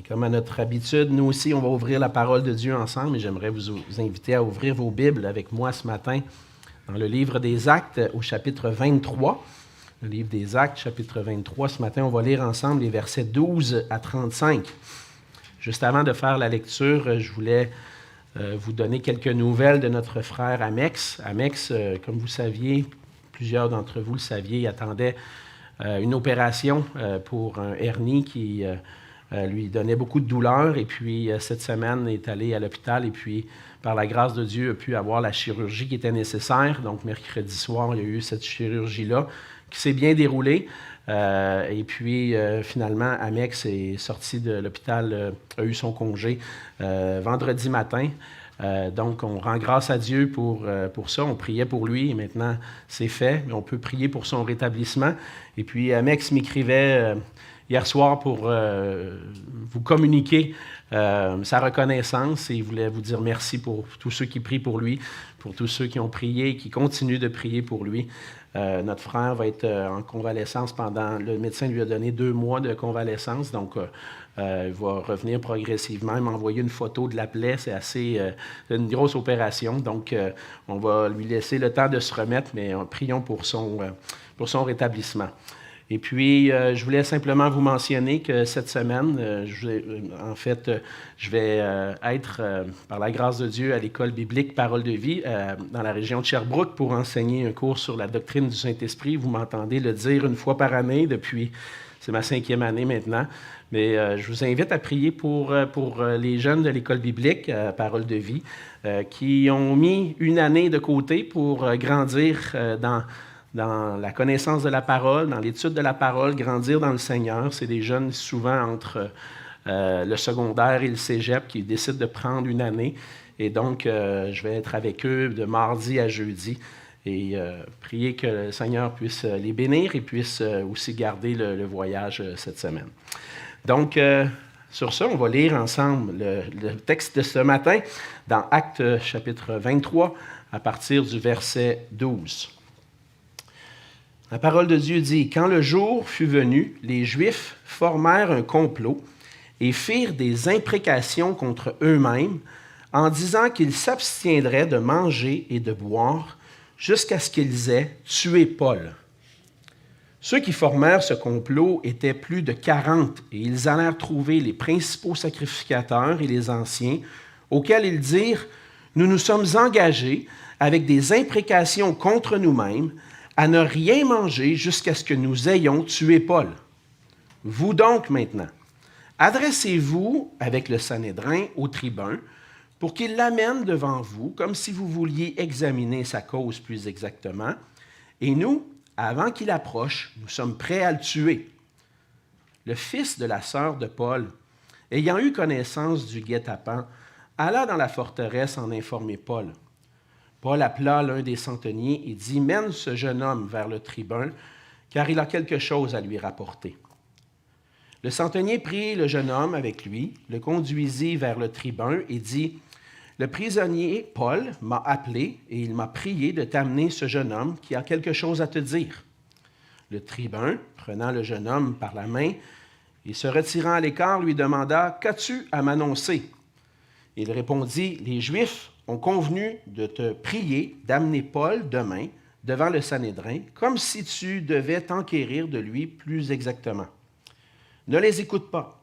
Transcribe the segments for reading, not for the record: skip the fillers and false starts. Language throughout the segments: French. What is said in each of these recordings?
Comme à notre habitude, nous aussi, on va ouvrir la parole de Dieu ensemble et j'aimerais vous inviter à ouvrir vos Bibles avec moi ce matin dans le livre des Actes au chapitre 23. Le livre des Actes, chapitre 23. Ce matin, on va lire ensemble les versets 12 à 35. Juste avant de faire la lecture, je voulais vous donner quelques nouvelles de notre frère Amex. Amex, comme vous saviez, plusieurs d'entre vous le saviez, il attendait une opération pour un hernie qui lui donnait beaucoup de douleur. Et puis, cette semaine, il est allé à l'hôpital et puis, par la grâce de Dieu, a pu avoir la chirurgie qui était nécessaire. Donc, mercredi soir, il y a eu cette chirurgie-là qui s'est bien déroulée. Et puis, finalement, Amex est sorti de l'hôpital, a eu son congé vendredi matin. Donc, on rend grâce à Dieu pour ça. On priait pour lui et maintenant, c'est fait. Mais on peut prier pour son rétablissement. Et puis, Amex m'écrivait hier soir pour vous communiquer sa reconnaissance et il voulait vous dire merci pour tous ceux qui prient pour lui, pour tous ceux qui ont prié et qui continuent de prier pour lui. Notre frère va être en convalescence le médecin lui a donné 2 mois de convalescence, donc il va revenir progressivement. Il m'a envoyé une photo de la plaie, c'est une grosse opération, donc on va lui laisser le temps de se remettre, mais prions pour son rétablissement. Et puis, je voulais simplement vous mentionner que cette semaine, je vais être, par la grâce de Dieu, à l'école biblique Parole de vie dans la région de Sherbrooke pour enseigner un cours sur la doctrine du Saint-Esprit. Vous m'entendez le dire une fois par année c'est ma 5e année maintenant. Mais je vous invite à prier pour les jeunes de l'école biblique Parole de vie qui ont mis une année de côté pour grandir dans la connaissance de la parole, dans l'étude de la parole, grandir dans le Seigneur. C'est des jeunes souvent entre le secondaire et le cégep qui décident de prendre une année. Et donc, je vais être avec eux de mardi à jeudi et prier que le Seigneur puisse les bénir et puisse aussi garder le voyage cette semaine. Donc, sur ça, on va lire ensemble le texte de ce matin dans Actes chapitre 23 à partir du verset 12. La parole de Dieu dit, « Quand le jour fut venu, les Juifs formèrent un complot et firent des imprécations contre eux-mêmes en disant qu'ils s'abstiendraient de manger et de boire jusqu'à ce qu'ils aient tué Paul. Ceux qui formèrent ce complot étaient plus de 40 et ils allèrent trouver les principaux sacrificateurs et les anciens, auxquels ils dirent, « Nous nous sommes engagés avec des imprécations contre nous-mêmes à ne rien manger jusqu'à ce que nous ayons tué Paul. Vous donc maintenant, adressez-vous avec le Sanhédrin au tribun pour qu'il l'amène devant vous, comme si vous vouliez examiner sa cause plus exactement, et nous, avant qu'il approche, nous sommes prêts à le tuer. » Le fils de la sœur de Paul, ayant eu connaissance du guet-apens, alla dans la forteresse en informer Paul. Paul appela l'un des centeniers et dit, « Mène ce jeune homme vers le tribun, car il a quelque chose à lui rapporter. » Le centenier prit le jeune homme avec lui, le conduisit vers le tribun et dit, « Le prisonnier Paul m'a appelé et il m'a prié de t'amener ce jeune homme qui a quelque chose à te dire. » Le tribun, prenant le jeune homme par la main et se retirant à l'écart, lui demanda, « Qu'as-tu à m'annoncer? » Il répondit, « Les Juifs ont convenu de te prier d'amener Paul demain devant le Sanhédrin, comme si tu devais t'enquérir de lui plus exactement. Ne les écoute pas,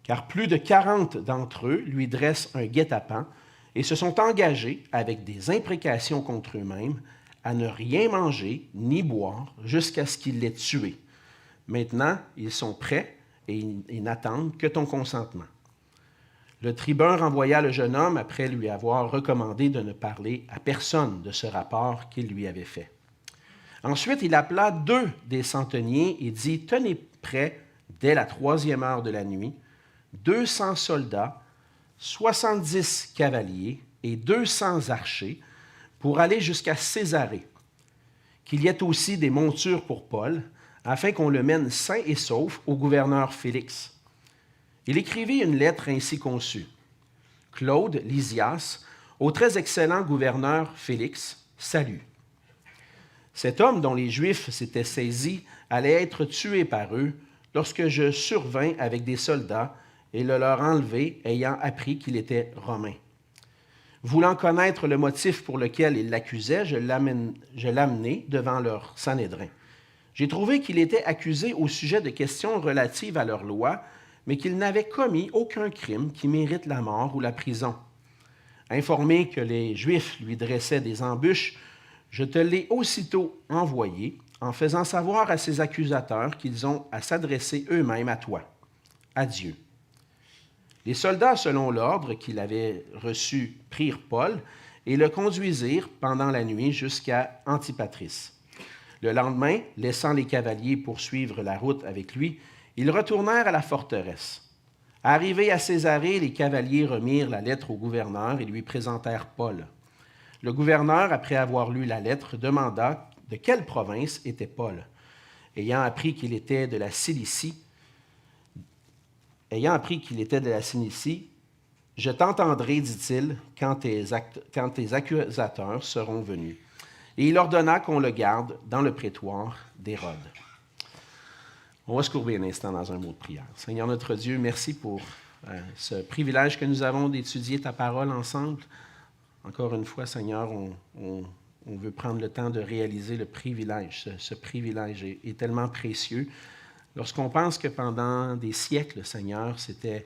car plus de 40 d'entre eux lui dressent un guet-apens et se sont engagés, avec des imprécations contre eux-mêmes, à ne rien manger ni boire jusqu'à ce qu'ils l'aient tué. Maintenant, ils sont prêts et ils n'attendent que ton consentement. » Le tribun renvoya le jeune homme après lui avoir recommandé de ne parler à personne de ce rapport qu'il lui avait fait. Ensuite, il appela 2 des centeniers et dit, « Tenez prêts, dès la 3e heure de la nuit, 200 soldats, 70 cavaliers et 200 archers pour aller jusqu'à Césarée. Qu'il y ait aussi des montures pour Paul, afin qu'on le mène sain et sauf au gouverneur Félix. » Il écrivit une lettre ainsi conçue. « Claude Lysias, au très excellent gouverneur Félix, salut. Cet homme dont les Juifs s'étaient saisis allait être tué par eux lorsque je survins avec des soldats et le leur enlever, ayant appris qu'il était romain. Voulant connaître le motif pour lequel ils l'accusaient, je l'amenai devant leur Sanhédrin. J'ai trouvé qu'il était accusé au sujet de questions relatives à leur loi, mais qu'il n'avait commis aucun crime qui mérite la mort ou la prison. Informé que les Juifs lui dressaient des embûches, je te l'ai aussitôt envoyé, en faisant savoir à ses accusateurs qu'ils ont à s'adresser eux-mêmes à toi, à Dieu. Les soldats, selon l'ordre qu'il avait reçu, prirent Paul et le conduisirent pendant la nuit jusqu'à Antipatris. Le lendemain, laissant les cavaliers poursuivre la route avec lui, ils retournèrent à la forteresse. Arrivés à Césarée, les cavaliers remirent la lettre au gouverneur et lui présentèrent Paul. Le gouverneur, après avoir lu la lettre, demanda de quelle province était Paul. Ayant appris qu'il était de la Cilicie, je t'entendrai, dit-il, quand tes accusateurs seront venus. Et il ordonna qu'on le garde dans le prétoire d'Hérode. On va se courber un instant dans un mot de prière. Seigneur notre Dieu, merci pour ce privilège que nous avons d'étudier ta parole ensemble. Encore une fois, Seigneur, on veut prendre le temps de réaliser le privilège. Ce privilège est tellement précieux. Lorsqu'on pense que pendant des siècles, Seigneur, c'était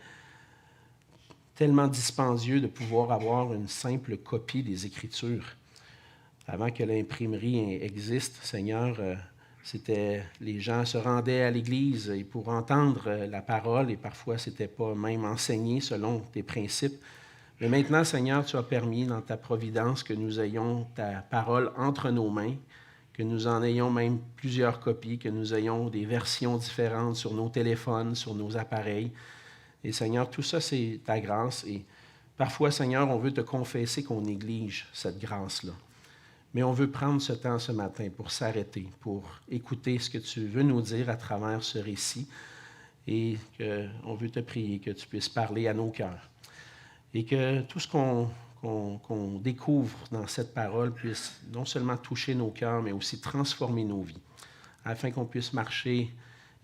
tellement dispendieux de pouvoir avoir une simple copie des Écritures. Avant que l'imprimerie existe, Seigneur, les gens se rendaient à l'Église et pour entendre la parole, et parfois ce n'était pas même enseigné selon tes principes. Mais maintenant, Seigneur, tu as permis dans ta providence que nous ayons ta parole entre nos mains, que nous en ayons même plusieurs copies, que nous ayons des versions différentes sur nos téléphones, sur nos appareils. Et Seigneur, tout ça, c'est ta grâce. Et parfois, Seigneur, on veut te confesser qu'on néglige cette grâce-là. Mais on veut prendre ce temps ce matin pour s'arrêter, pour écouter ce que tu veux nous dire à travers ce récit. Et on veut te prier que tu puisses parler à nos cœurs. Et que tout ce qu'on découvre dans cette parole puisse non seulement toucher nos cœurs, mais aussi transformer nos vies, afin qu'on puisse marcher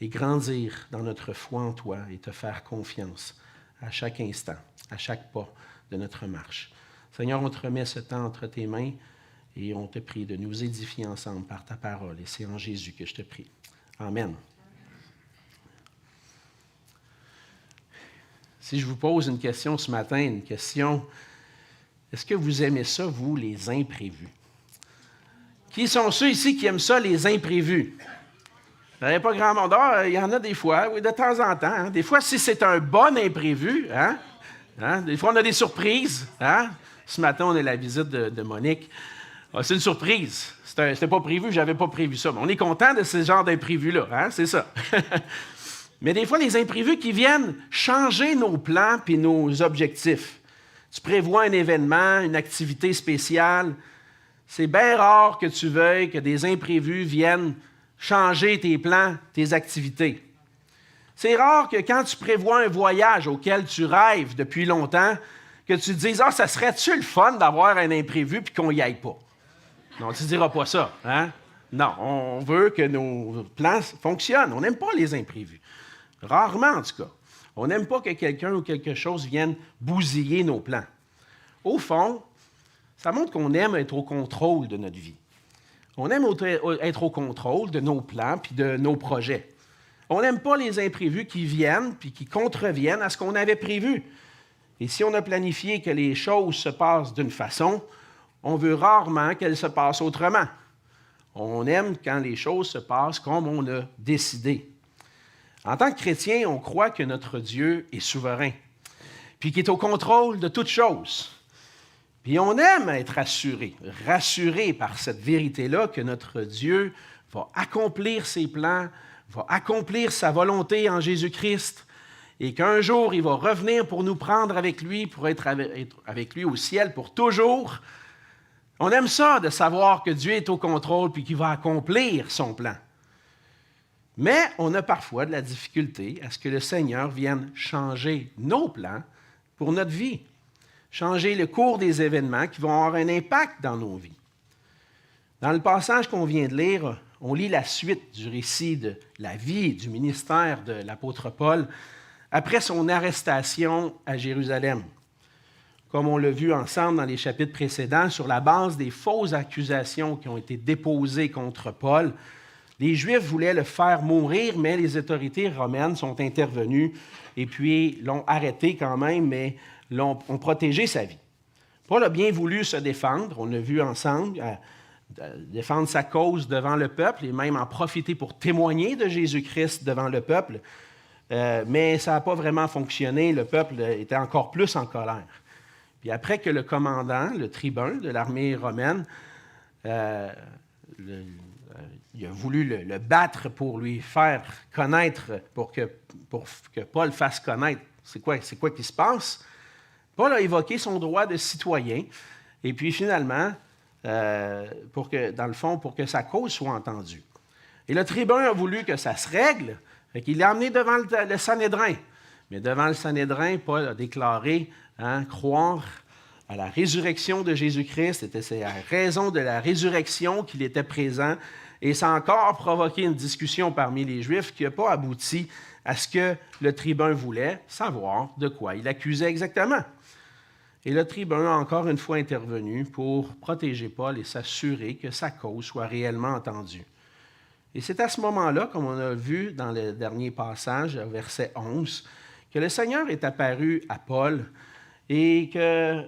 et grandir dans notre foi en toi et te faire confiance à chaque instant, à chaque pas de notre marche. Seigneur, on te remet ce temps entre tes mains et on te prie de nous édifier ensemble par ta parole. Et c'est en Jésus que je te prie. Amen. Si je vous pose une question ce matin, est-ce que vous aimez ça, vous, les imprévus? Qui sont ceux ici qui aiment ça, les imprévus? Il n'y a pas grand monde. Il y en a des fois, oui, de temps en temps. Hein. Des fois, si c'est un bon imprévu, des fois, on a des surprises. Ce matin, on a la visite de Monique. C'est une surprise. C'était pas prévu, je n'avais pas prévu ça. Mais on est content de ce genre d'imprévus-là, c'est ça. Mais des fois, les imprévus qui viennent changer nos plans et nos objectifs. Tu prévois un événement, une activité spéciale. C'est bien rare que tu veuilles que des imprévus viennent changer tes plans, tes activités. C'est rare que quand tu prévois un voyage auquel tu rêves depuis longtemps, que tu te dises « Ah, ça serait-tu le fun d'avoir un imprévu puis qu'on n'y aille pas? » Non, tu ne diras pas ça. Non, on veut que nos plans fonctionnent. On n'aime pas les imprévus. Rarement, en tout cas. On n'aime pas que quelqu'un ou quelque chose vienne bousiller nos plans. Au fond, ça montre qu'on aime être au contrôle de notre vie. On aime être au contrôle de nos plans puis de nos projets. On n'aime pas les imprévus qui viennent puis qui contreviennent à ce qu'on avait prévu. Et si on a planifié que les choses se passent d'une façon, on veut rarement qu'elles se passent autrement. On aime quand les choses se passent comme on a décidé. En tant que chrétien, on croit que notre Dieu est souverain, puis qu'il est au contrôle de toutes choses. Puis on aime être rassuré par cette vérité-là que notre Dieu va accomplir ses plans, va accomplir sa volonté en Jésus-Christ, et qu'un jour, il va revenir pour nous prendre avec lui, pour être avec lui au ciel pour toujours. On aime ça, de savoir que Dieu est au contrôle puis qu'il va accomplir son plan. Mais on a parfois de la difficulté à ce que le Seigneur vienne changer nos plans pour notre vie, changer le cours des événements qui vont avoir un impact dans nos vies. Dans le passage qu'on vient de lire, on lit la suite du récit de la vie et du ministère de l'apôtre Paul après son arrestation à Jérusalem. Comme on l'a vu ensemble dans les chapitres précédents, sur la base des fausses accusations qui ont été déposées contre Paul, les Juifs voulaient le faire mourir, mais les autorités romaines sont intervenues et puis l'ont arrêté quand même, mais ont protégé sa vie. Paul a bien voulu se défendre, on l'a vu ensemble, défendre sa cause devant le peuple et même en profiter pour témoigner de Jésus-Christ devant le peuple, mais ça n'a pas vraiment fonctionné, le peuple était encore plus en colère. Puis après que le commandant, le tribun de l'armée romaine, il a voulu le battre pour lui faire connaître, pour que Paul fasse connaître c'est quoi qui se passe, Paul a évoqué son droit de citoyen, et puis finalement, pour que sa cause soit entendue. Et le tribun a voulu que ça se règle, il l'a amené devant le Sanhédrin. Mais devant le Sanhédrin, Paul a déclaré croire à la résurrection de Jésus-Christ. C'est à raison de la résurrection qu'il était présent. Et ça a encore provoqué une discussion parmi les Juifs qui n'a pas abouti à ce que le tribun voulait, savoir de quoi il accusait exactement. Et le tribun a encore une fois intervenu pour protéger Paul et s'assurer que sa cause soit réellement entendue. Et c'est à ce moment-là, comme on a vu dans le dernier passage, verset 11, que le Seigneur est apparu à Paul et que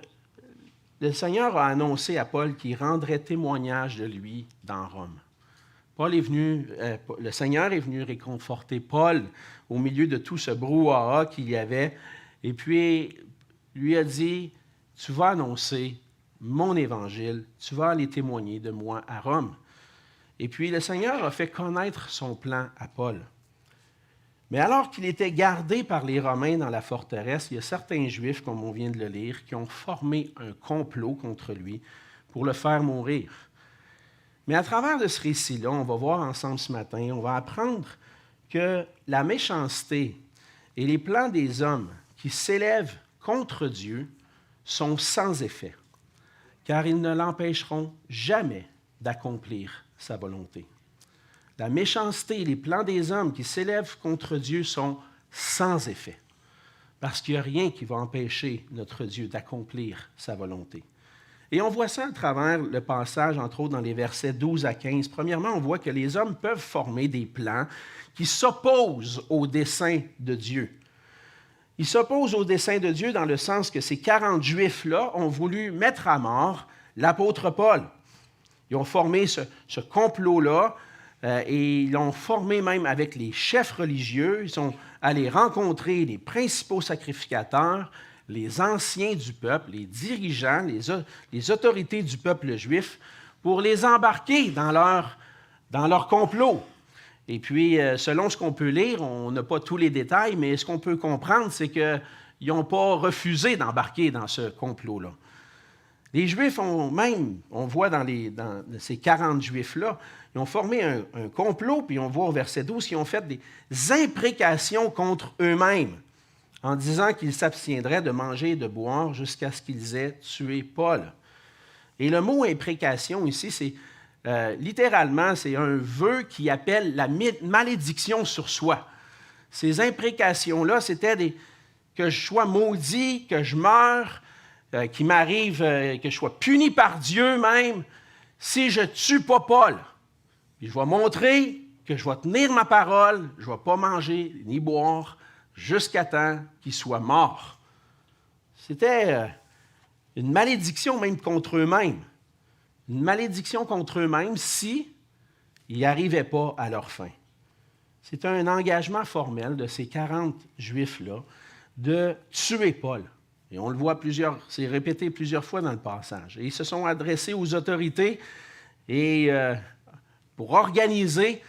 le Seigneur a annoncé à Paul qu'il rendrait témoignage de lui dans Rome. Le Seigneur est venu réconforter Paul au milieu de tout ce brouhaha qu'il y avait et puis lui a dit, tu vas annoncer mon évangile, tu vas aller témoigner de moi à Rome. Et puis le Seigneur a fait connaître son plan à Paul. Mais alors qu'il était gardé par les Romains dans la forteresse, il y a certains Juifs, comme on vient de le lire, qui ont formé un complot contre lui pour le faire mourir. Mais à travers de ce récit-là, on va voir ensemble ce matin, on va apprendre que la méchanceté et les plans des hommes qui s'élèvent contre Dieu sont sans effet, car ils ne l'empêcheront jamais d'accomplir sa volonté. La méchanceté et les plans des hommes qui s'élèvent contre Dieu sont sans effet, parce qu'il n'y a rien qui va empêcher notre Dieu d'accomplir sa volonté. Et on voit ça à travers le passage, entre autres dans les versets 12 à 15. Premièrement, on voit que les hommes peuvent former des plans qui s'opposent au dessein de Dieu. Ils s'opposent au dessein de Dieu dans le sens que ces 40 Juifs-là ont voulu mettre à mort l'apôtre Paul. Ils ont formé ce complot-là et ils l'ont formé même avec les chefs religieux. Ils sont allés rencontrer les principaux sacrificateurs, les anciens du peuple, les dirigeants, les autorités du peuple juif, pour les embarquer dans leur complot. Et puis, selon ce qu'on peut lire, on n'a pas tous les détails, mais ce qu'on peut comprendre, c'est qu'ils n'ont pas refusé d'embarquer dans ce complot-là. Les Juifs on voit dans ces 40 Juifs-là, ils ont formé un complot, puis on voit au verset 12 qu'ils ont fait des imprécations contre eux-mêmes, en disant qu'ils s'abstiendraient de manger et de boire jusqu'à ce qu'ils aient tué Paul. Et le mot imprécation ici, c'est littéralement, c'est un vœu qui appelle la malédiction sur soi. Ces imprécations-là, c'était que je sois maudit, que je meure, qu'il m'arrive, que je sois puni par Dieu même, si je ne tue pas Paul. Puis je vais montrer que je vais tenir ma parole, je ne vais pas manger ni boire, jusqu'à temps qu'il soit mort. C'était une malédiction même contre eux-mêmes. Une malédiction contre eux-mêmes s'ils n'y arrivaient pas à leur fin. C'est un engagement formel de ces 40 Juifs-là de tuer Paul. Et on le voit c'est répété plusieurs fois dans le passage. Et ils se sont adressés aux autorités et pour organiser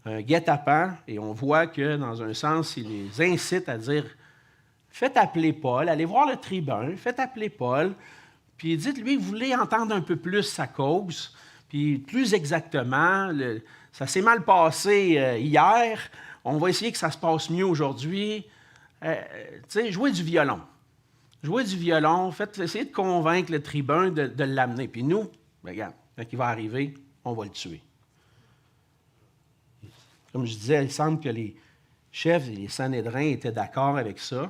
un guet-apens, et on voit que, dans un sens, il les incite à dire « Faites appeler Paul, allez voir le tribun, faites appeler Paul, puis dites-lui, vous voulez entendre un peu plus sa cause, puis plus exactement, ça s'est mal passé hier, on va essayer que ça se passe mieux aujourd'hui. Jouez du violon. Jouez du violon, essayez de convaincre le tribun de l'amener. Puis nous, regarde, quand il va arriver, on va le tuer. » Comme je disais, il semble que les chefs et les Sanhédrins étaient d'accord avec ça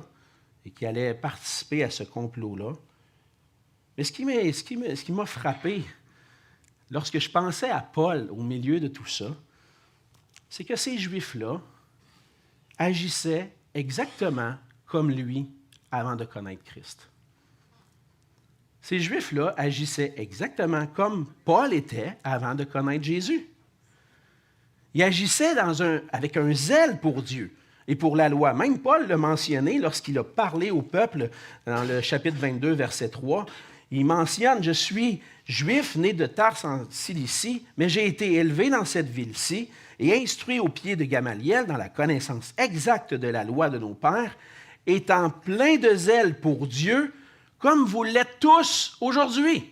et qu'ils allaient participer à ce complot-là. Mais ce qui m'a frappé, lorsque je pensais à Paul au milieu de tout ça, c'est que ces Juifs-là agissaient exactement comme lui avant de connaître Christ. Ces Juifs-là agissaient exactement comme Paul était avant de connaître Jésus. Ils agissaient avec un zèle pour Dieu et pour la loi. Même Paul l'a mentionné lorsqu'il a parlé au peuple dans le chapitre 22, verset 3. Il mentionne « Je suis juif, né de Tars en Cilicie, mais j'ai été élevé dans cette ville-ci et instruit au pied de Gamaliel dans la connaissance exacte de la loi de nos pères, étant plein de zèle pour Dieu, comme vous l'êtes tous aujourd'hui. »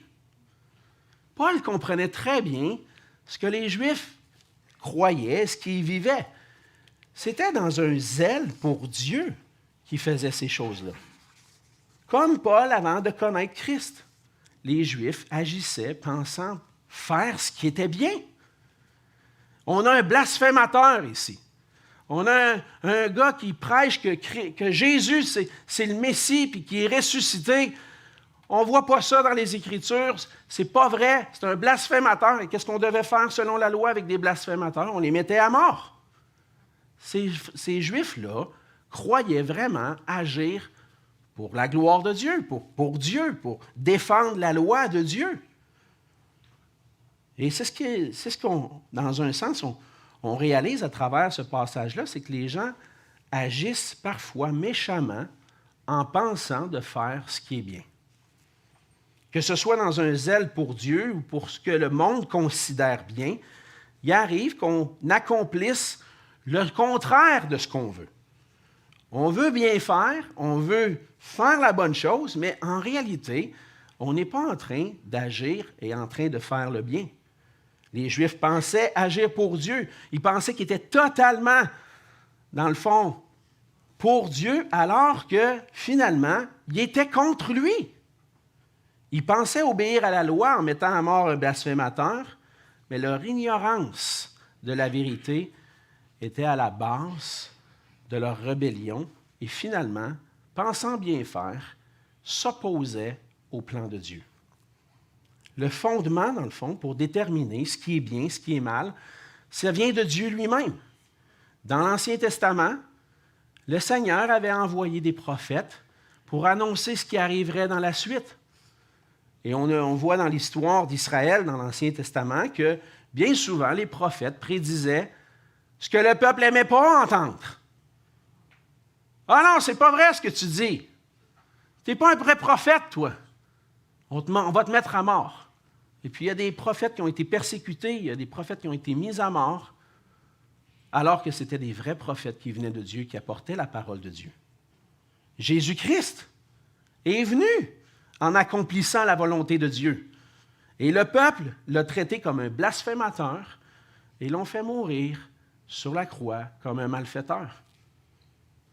Paul comprenait très bien ce que les Juifs croyaient, ce qu'ils vivaient. C'était dans un zèle pour Dieu qu'ils faisaient ces choses-là. Comme Paul avant de connaître Christ, les Juifs agissaient pensant faire ce qui était bien. On a un blasphémateur ici. On a un gars qui prêche que Jésus, c'est le Messie, puis qui est ressuscité. On ne voit pas ça dans les Écritures. C'est pas vrai. C'est un blasphémateur. Et qu'est-ce qu'on devait faire selon la loi avec des blasphémateurs? On les mettait à mort. Ces Juifs-là croyaient vraiment agir pour la gloire de Dieu, pour Dieu, pour défendre la loi de Dieu. Et c'est ce qu'on, dans un sens, on réalise à travers ce passage-là, c'est que les gens agissent parfois méchamment en pensant de faire ce qui est bien. Que ce soit dans un zèle pour Dieu ou pour ce que le monde considère bien, il arrive qu'on accomplisse le contraire de ce qu'on veut. On veut bien faire, on veut faire la bonne chose, mais en réalité, on n'est pas en train d'agir et en train de faire le bien. Les Juifs pensaient agir pour Dieu. Ils pensaient qu'ils étaient totalement, dans le fond, pour Dieu, alors que, finalement, ils étaient contre lui. Ils pensaient obéir à la loi en mettant à mort un blasphémateur, mais leur ignorance de la vérité était à la base de leur rébellion et, finalement, pensant bien faire, s'opposaient au plan de Dieu. Le fondement, dans le fond, pour déterminer ce qui est bien, ce qui est mal, ça vient de Dieu lui-même. Dans l'Ancien Testament, le Seigneur avait envoyé des prophètes pour annoncer ce qui arriverait dans la suite. Et on voit dans l'histoire d'Israël, dans l'Ancien Testament, que bien souvent, les prophètes prédisaient ce que le peuple n'aimait pas entendre. « Ah non, c'est pas vrai ce que tu dis. Tu n'es pas un vrai prophète, toi. On va te mettre à mort. » Et puis, il y a des prophètes qui ont été persécutés, il y a des prophètes qui ont été mis à mort, alors que c'était des vrais prophètes qui venaient de Dieu, qui apportaient la parole de Dieu. Jésus-Christ est venu en accomplissant la volonté de Dieu. Et le peuple l'a traité comme un blasphémateur et l'ont fait mourir sur la croix comme un malfaiteur.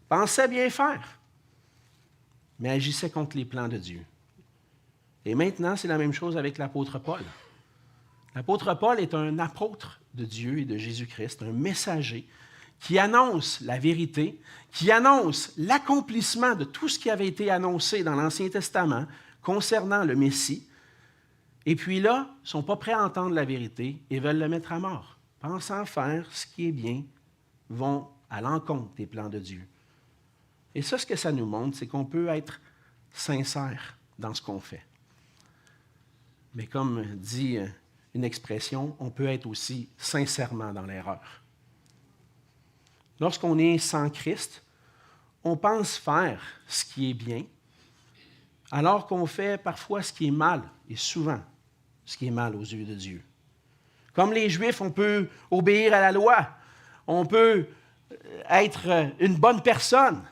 Pensait bien faire, mais agissait contre les plans de Dieu. Et maintenant, c'est la même chose avec l'apôtre Paul. L'apôtre Paul est un apôtre de Dieu et de Jésus-Christ, un messager qui annonce la vérité, qui annonce l'accomplissement de tout ce qui avait été annoncé dans l'Ancien Testament concernant le Messie. Et puis là, ils ne sont pas prêts à entendre la vérité et veulent le mettre à mort. Pensant faire ce qui est bien, vont à l'encontre des plans de Dieu. Et ça, ce que ça nous montre, c'est qu'on peut être sincère dans ce qu'on fait. Mais comme dit une expression, on peut être aussi sincèrement dans l'erreur. Lorsqu'on est sans Christ, on pense faire ce qui est bien, alors qu'on fait parfois ce qui est mal, et souvent ce qui est mal aux yeux de Dieu. Comme les Juifs, on peut obéir à la loi, on peut être une bonne personne,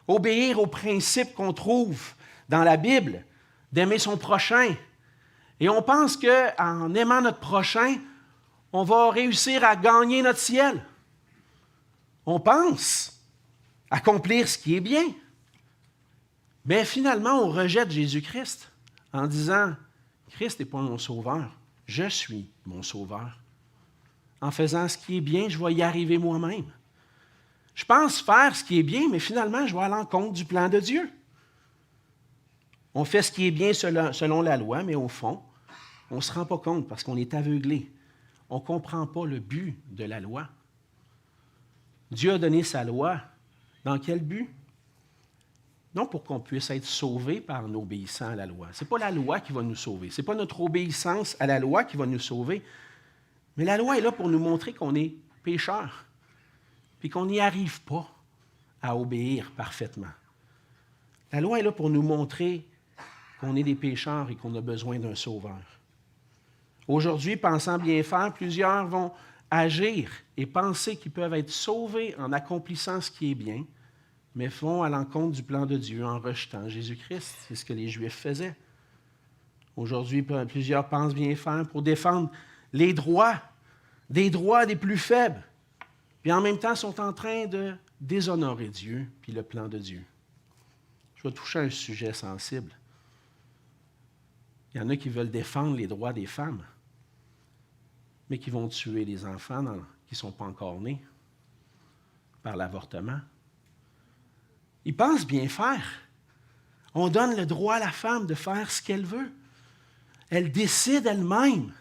obéir aux principes qu'on trouve dans la Bible, d'aimer son prochain. Et on pense qu'en aimant notre prochain, on va réussir à gagner notre ciel. On pense accomplir ce qui est bien. Mais finalement, on rejette Jésus-Christ en disant « Christ n'est pas mon sauveur, je suis mon sauveur. En faisant ce qui est bien, je vais y arriver moi-même. Je pense faire ce qui est bien, mais finalement, je vais à l'encontre du plan de Dieu. On fait ce qui est bien selon la loi, mais au fond, on ne se rend pas compte parce qu'on est aveuglé. On ne comprend pas le but de la loi. Dieu a donné sa loi. Dans quel but? Non pour qu'on puisse être sauvé par en obéissant à la loi. Ce n'est pas la loi qui va nous sauver. Ce n'est pas notre obéissance à la loi qui va nous sauver. Mais la loi est là pour nous montrer qu'on est pécheurs, puis qu'on n'y arrive pas à obéir parfaitement. La loi est là pour nous montrer qu'on est des pécheurs et qu'on a besoin d'un sauveur. Aujourd'hui, pensant bien faire, plusieurs vont agir et penser qu'ils peuvent être sauvés en accomplissant ce qui est bien, mais vont à l'encontre du plan de Dieu en rejetant Jésus-Christ. C'est ce que les Juifs faisaient. Aujourd'hui, plusieurs pensent bien faire pour défendre les droits, des droits des plus faibles, puis en même temps sont en train de déshonorer Dieu puis le plan de Dieu. Je vais toucher à un sujet sensible. Il y en a qui veulent défendre les droits des femmes, mais qui vont tuer les enfants qui ne sont pas encore nés par l'avortement. Ils pensent bien faire. On donne le droit à la femme de faire ce qu'elle veut. Elle décide elle-même.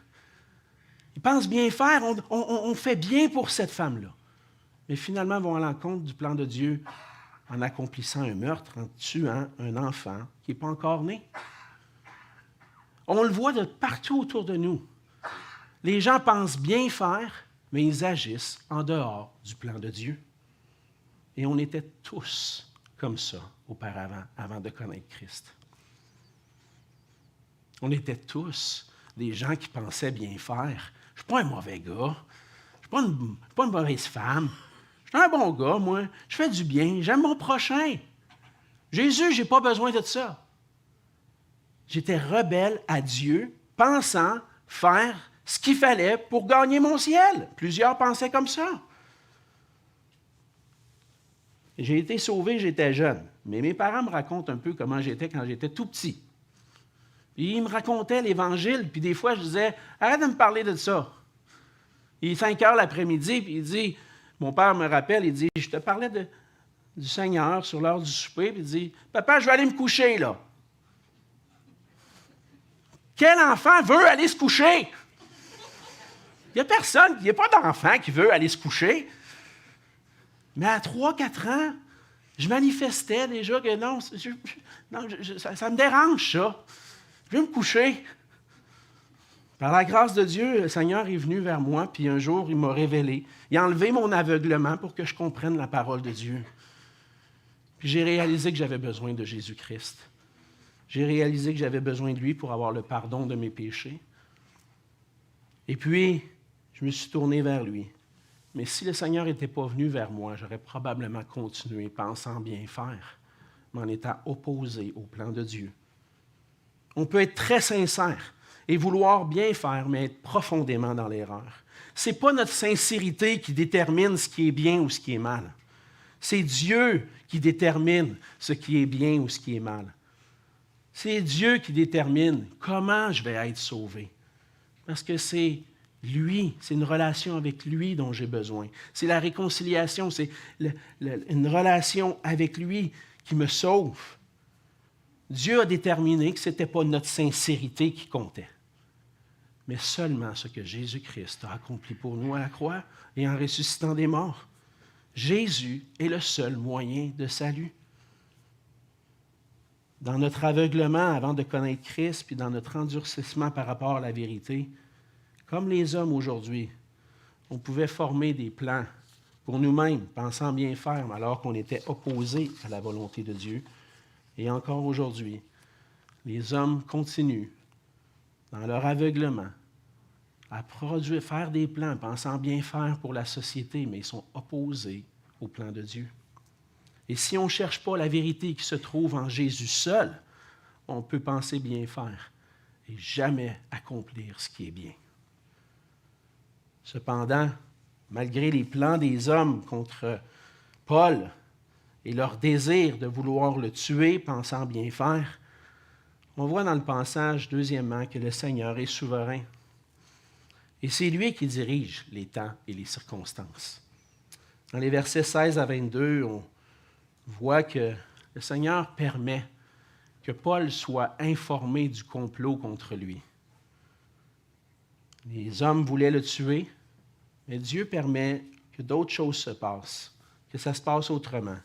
Ils pensent bien faire. On fait bien pour cette femme-là. Mais finalement, ils vont à l'encontre du plan de Dieu en accomplissant un meurtre, en tuant un enfant qui n'est pas encore né. On le voit de partout autour de nous. Les gens pensent bien faire, mais ils agissent en dehors du plan de Dieu. Et on était tous comme ça auparavant, avant de connaître Christ. On était tous des gens qui pensaient bien faire. Je ne suis pas un mauvais gars. Je ne suis pas une mauvaise femme. Je suis un bon gars, moi. Je fais du bien. J'aime mon prochain. Jésus, je n'ai pas besoin de ça. J'étais rebelle à Dieu, pensant faire ce qu'il fallait pour gagner mon ciel. Plusieurs pensaient comme ça. J'ai été sauvé, j'étais jeune. Mais mes parents me racontent un peu comment j'étais quand j'étais tout petit. Puis ils me racontaient l'Évangile, puis des fois, je disais, « Arrête de me parler de ça. » Il est 5 heures l'après-midi, puis il dit, mon père me rappelle, il dit, « Je te parlais du Seigneur sur l'heure du souper, puis il dit, « Papa, je vais aller me coucher, là. » Quel enfant veut aller se coucher? Il n'y a personne, il n'y a pas d'enfant qui veut aller se coucher. Mais à 3-4 ans, je manifestais déjà que non, ça me dérange, ça. Je vais me coucher. Par la grâce de Dieu, le Seigneur est venu vers moi, puis un jour, il m'a révélé. Il a enlevé mon aveuglement pour que je comprenne la parole de Dieu. Puis j'ai réalisé que j'avais besoin de Jésus-Christ. J'ai réalisé que j'avais besoin de lui pour avoir le pardon de mes péchés. Et puis, je me suis tourné vers lui. Mais si le Seigneur n'était pas venu vers moi, j'aurais probablement continué pensant bien faire, mais en étant opposé au plan de Dieu. On peut être très sincère et vouloir bien faire, mais être profondément dans l'erreur. Ce n'est pas notre sincérité qui détermine ce qui est bien ou ce qui est mal. C'est Dieu qui détermine ce qui est bien ou ce qui est mal. C'est Dieu qui détermine comment je vais être sauvé. Parce que c'est lui, c'est une relation avec lui dont j'ai besoin. C'est la réconciliation, c'est une relation avec lui qui me sauve. Dieu a déterminé que ce n'était pas notre sincérité qui comptait, mais seulement ce que Jésus-Christ a accompli pour nous à la croix et en ressuscitant des morts. Jésus est le seul moyen de salut. Dans notre aveuglement avant de connaître Christ, puis dans notre endurcissement par rapport à la vérité, comme les hommes aujourd'hui, on pouvait former des plans pour nous-mêmes, pensant bien faire, alors qu'on était opposés à la volonté de Dieu. Et encore aujourd'hui, les hommes continuent, dans leur aveuglement, à faire des plans, pensant bien faire pour la société, mais ils sont opposés au plan de Dieu. Et si on ne cherche pas la vérité qui se trouve en Jésus seul, on peut penser bien faire et jamais accomplir ce qui est bien. Cependant, malgré les plans des hommes contre Paul et leur désir de vouloir le tuer, pensant bien faire, on voit dans le passage, deuxièmement, que le Seigneur est souverain. Et c'est lui qui dirige les temps et les circonstances. Dans les versets 16 à 22, on voit que le Seigneur permet que Paul soit informé du complot contre lui. Les hommes voulaient le tuer, mais Dieu permet que d'autres choses se passent, que ça se passe autrement.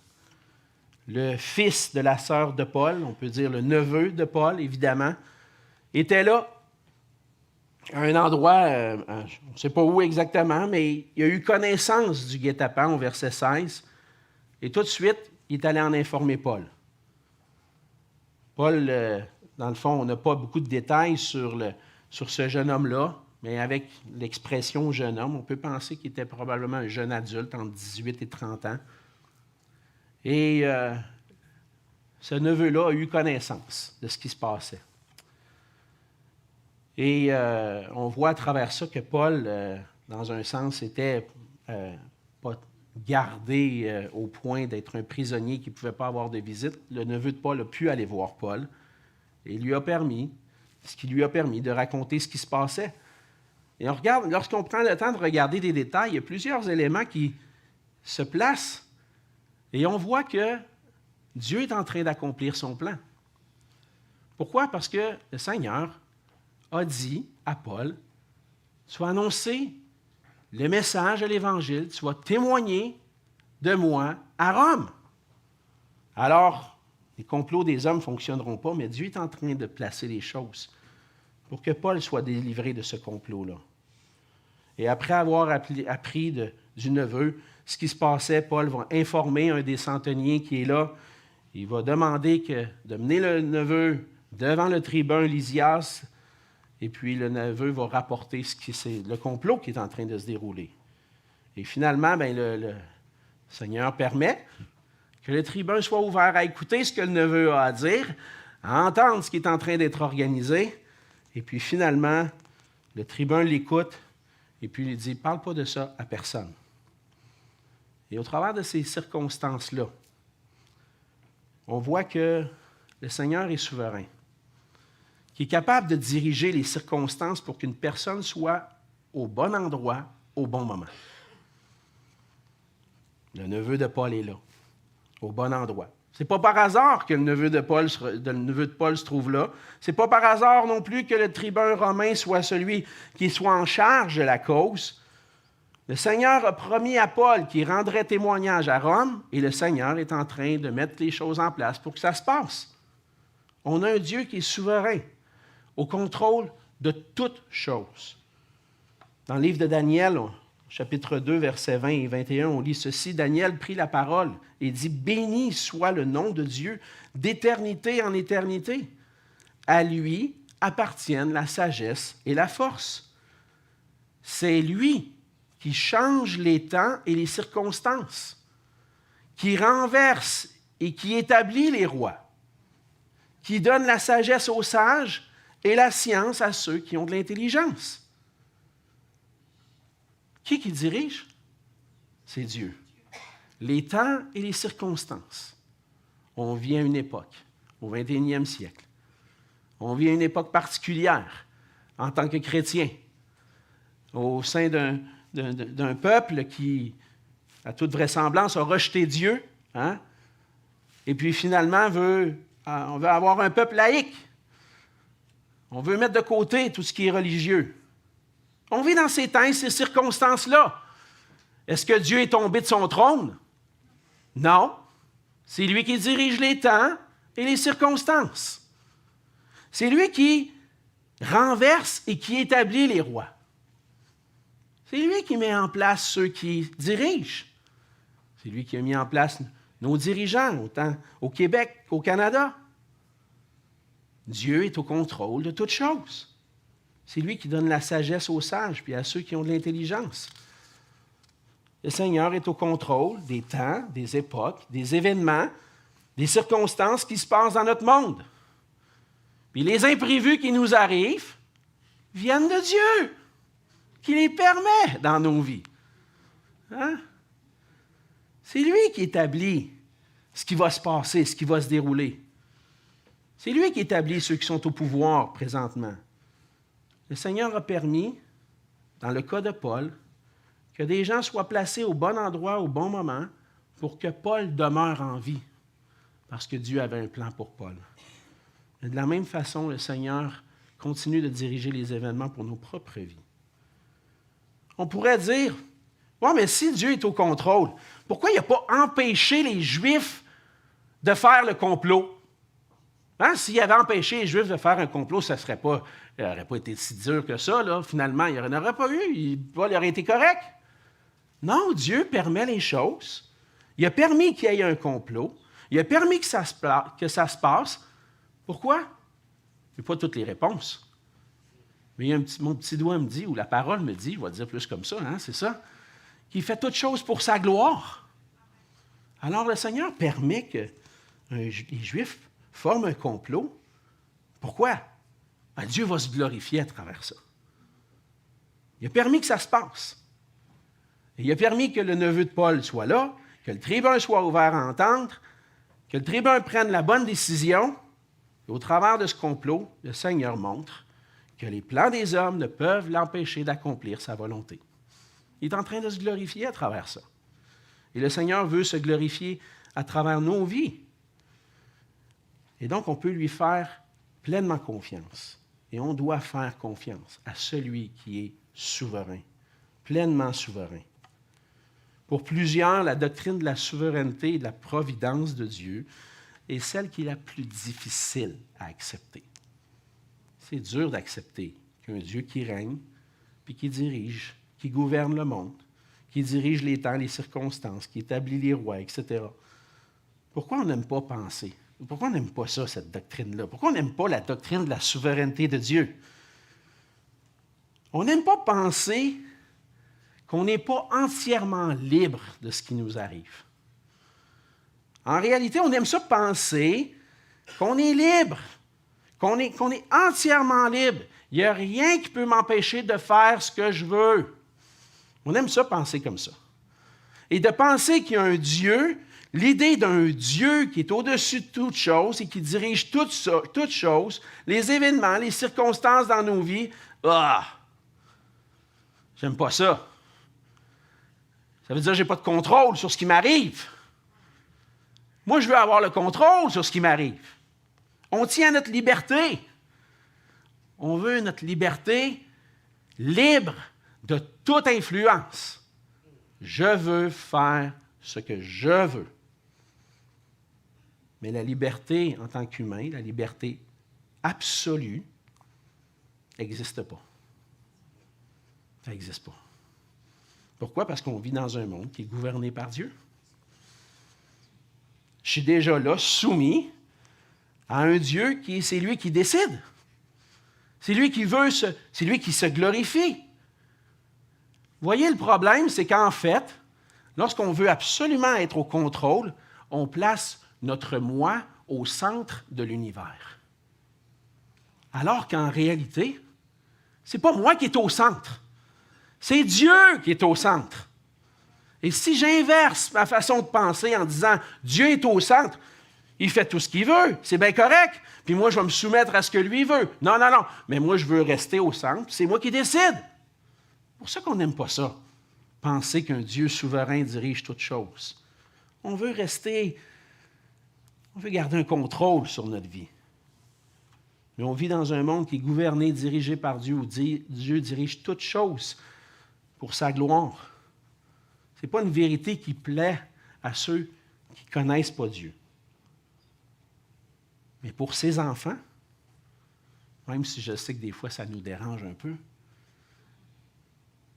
Le fils de la sœur de Paul, on peut dire le neveu de Paul, évidemment, était là, à un endroit, on ne sait pas où exactement, mais il a eu connaissance du guet-apens au verset 16, et tout de suite, il est allé en informer Paul. Paul, dans le fond, on n'a pas beaucoup de détails sur ce jeune homme-là, mais avec l'expression jeune homme, on peut penser qu'il était probablement un jeune adulte entre 18 et 30 ans. Et ce neveu-là a eu connaissance de ce qui se passait. Et on voit à travers ça que Paul, dans un sens, était pas gardé au point d'être un prisonnier qui ne pouvait pas avoir de visite. Le neveu de Paul a pu aller voir Paul et ce qui lui a permis de raconter ce qui se passait. Et on regarde, lorsqu'on prend le temps de regarder des détails, il y a plusieurs éléments qui se placent et on voit que Dieu est en train d'accomplir son plan. Pourquoi? Parce que le Seigneur a dit à Paul, tu vas annoncer le message de l'Évangile, tu vas témoigner de moi à Rome. Alors, les complots des hommes ne fonctionneront pas, mais Dieu est en train de placer les choses pour que Paul soit délivré de ce complot-là. Et après avoir appris du neveu ce qui se passait, Paul va informer un des centeniers qui est là. Il va demander de mener le neveu devant le tribun Lysias, et puis le neveu va rapporter le complot qui est en train de se dérouler. Et finalement, le Seigneur permet que le tribun soit ouvert à écouter ce que le neveu a à dire, à entendre ce qui est en train d'être organisé. Et puis finalement, le tribun l'écoute et puis il dit « Parle pas de ça à personne ». Et au travers de ces circonstances-là, on voit que le Seigneur est souverain, qui est capable de diriger les circonstances pour qu'une personne soit au bon endroit, au bon moment. Le neveu de Paul est là, au bon endroit. Ce n'est pas par hasard que le neveu de Paul se trouve là. Ce n'est pas par hasard non plus que le tribun romain soit celui qui soit en charge de la cause. Le Seigneur a promis à Paul qu'il rendrait témoignage à Rome, et le Seigneur est en train de mettre les choses en place pour que ça se passe. On a un Dieu qui est souverain, au contrôle de toutes choses. Dans le livre de Daniel, chapitre 2, versets 20 et 21, on lit ceci. Daniel prit la parole et dit « Béni soit le nom de Dieu d'éternité en éternité. À lui appartiennent la sagesse et la force. C'est lui qui change les temps et les circonstances, qui renverse et qui établit les rois, qui donne la sagesse aux sages et la science à ceux qui ont de l'intelligence. » Qui dirige? C'est Dieu. Les temps et les circonstances. On vit à une époque, au 21e siècle. On vit à une époque particulière en tant que chrétien, au sein d'un peuple qui, à toute vraisemblance, a rejeté Dieu, hein? Et puis finalement on veut avoir un peuple laïque. On veut mettre de côté tout ce qui est religieux. On vit dans ces temps et ces circonstances-là. Est-ce que Dieu est tombé de son trône? Non. C'est lui qui dirige les temps et les circonstances. C'est lui qui renverse et qui établit les rois. C'est lui qui met en place ceux qui dirigent. C'est lui qui a mis en place nos dirigeants, autant au Québec qu'au Canada. Dieu est au contrôle de toutes choses. C'est lui qui donne la sagesse aux sages puis à ceux qui ont de l'intelligence. Le Seigneur est au contrôle des temps, des époques, des événements, des circonstances qui se passent dans notre monde. Puis les imprévus qui nous arrivent viennent de Dieu, qui les permet dans nos vies. Hein? C'est lui qui établit ce qui va se passer, ce qui va se dérouler. C'est lui qui établit ceux qui sont au pouvoir présentement. Le Seigneur a permis, dans le cas de Paul, que des gens soient placés au bon endroit, au bon moment, pour que Paul demeure en vie, parce que Dieu avait un plan pour Paul. Et de la même façon, le Seigneur continue de diriger les événements pour nos propres vies. On pourrait dire, ouais, mais si Dieu est au contrôle, pourquoi il n'a pas empêché les Juifs de faire le complot? Hein? S'il avait empêché les Juifs de faire un complot, ça n'aurait pas été si dur que ça. Là. Finalement, il n'y en aurait pas eu. Paul aurait été correct. Non, Dieu permet les choses. Il a permis qu'il y ait un complot. Il a permis que ça se passe. Pourquoi? Je n'ai pas toutes les réponses. Mais mon petit doigt me dit, ou la parole me dit, je vais dire plus comme ça, hein, c'est ça, qu'il fait toutes choses pour sa gloire. Alors le Seigneur permet que les Juifs forment un complot. Pourquoi? Ben, Dieu va se glorifier à travers ça. Il a permis que ça se passe. Et il a permis que le neveu de Paul soit là, que le tribun soit ouvert à entendre, que le tribun prenne la bonne décision. Et au travers de ce complot, le Seigneur montre que les plans des hommes ne peuvent l'empêcher d'accomplir sa volonté. Il est en train de se glorifier à travers ça. Et le Seigneur veut se glorifier à travers nos vies. Et donc, on peut lui faire pleinement confiance. Et on doit faire confiance à celui qui est souverain, pleinement souverain. Pour plusieurs, la doctrine de la souveraineté et de la providence de Dieu est celle qui est la plus difficile à accepter. C'est dur d'accepter qu'un Dieu qui règne, puis qui dirige, qui gouverne le monde, qui dirige les temps, les circonstances, qui établit les rois, etc. Pourquoi on n'aime pas penser? Pourquoi on n'aime pas ça, cette doctrine-là? Pourquoi on n'aime pas la doctrine de la souveraineté de Dieu? On n'aime pas penser qu'on n'est pas entièrement libre de ce qui nous arrive. En réalité, on aime ça penser qu'on est libre, qu'on est entièrement libre. Il n'y a rien qui peut m'empêcher de faire ce que je veux. On aime ça penser comme ça. Et de penser qu'il y a un Dieu, l'idée d'un Dieu qui est au-dessus de toute chose et qui dirige toutes choses, les événements, les circonstances dans nos vies, j'aime pas ça. Ça veut dire que je n'ai pas de contrôle sur ce qui m'arrive. Moi, je veux avoir le contrôle sur ce qui m'arrive. On tient à notre liberté. On veut notre liberté libre de toute influence. Je veux faire ce que je veux. Mais la liberté en tant qu'humain, la liberté absolue, n'existe pas. Ça n'existe pas. Pourquoi? Parce qu'on vit dans un monde qui est gouverné par Dieu. Je suis déjà là, soumis à un Dieu c'est lui qui décide. C'est lui qui c'est lui qui se glorifie. Vous voyez, le problème, c'est qu'en fait, lorsqu'on veut absolument être au contrôle, on place notre moi au centre de l'univers. Alors qu'en réalité, ce n'est pas moi qui est au centre. C'est Dieu qui est au centre. Et si j'inverse ma façon de penser en disant « Dieu est au centre », il fait tout ce qu'il veut, c'est bien correct, puis moi, je vais me soumettre à ce que lui veut. Non, mais moi, je veux rester au centre, c'est moi qui décide. C'est pour ça qu'on n'aime pas ça, penser qu'un Dieu souverain dirige toutes choses. On veut garder un contrôle sur notre vie. Mais on vit dans un monde qui est gouverné, dirigé par Dieu, où Dieu dirige toutes choses pour sa gloire. Ce n'est pas une vérité qui plaît à ceux qui ne connaissent pas Dieu. Mais pour ses enfants, même si je sais que des fois ça nous dérange un peu,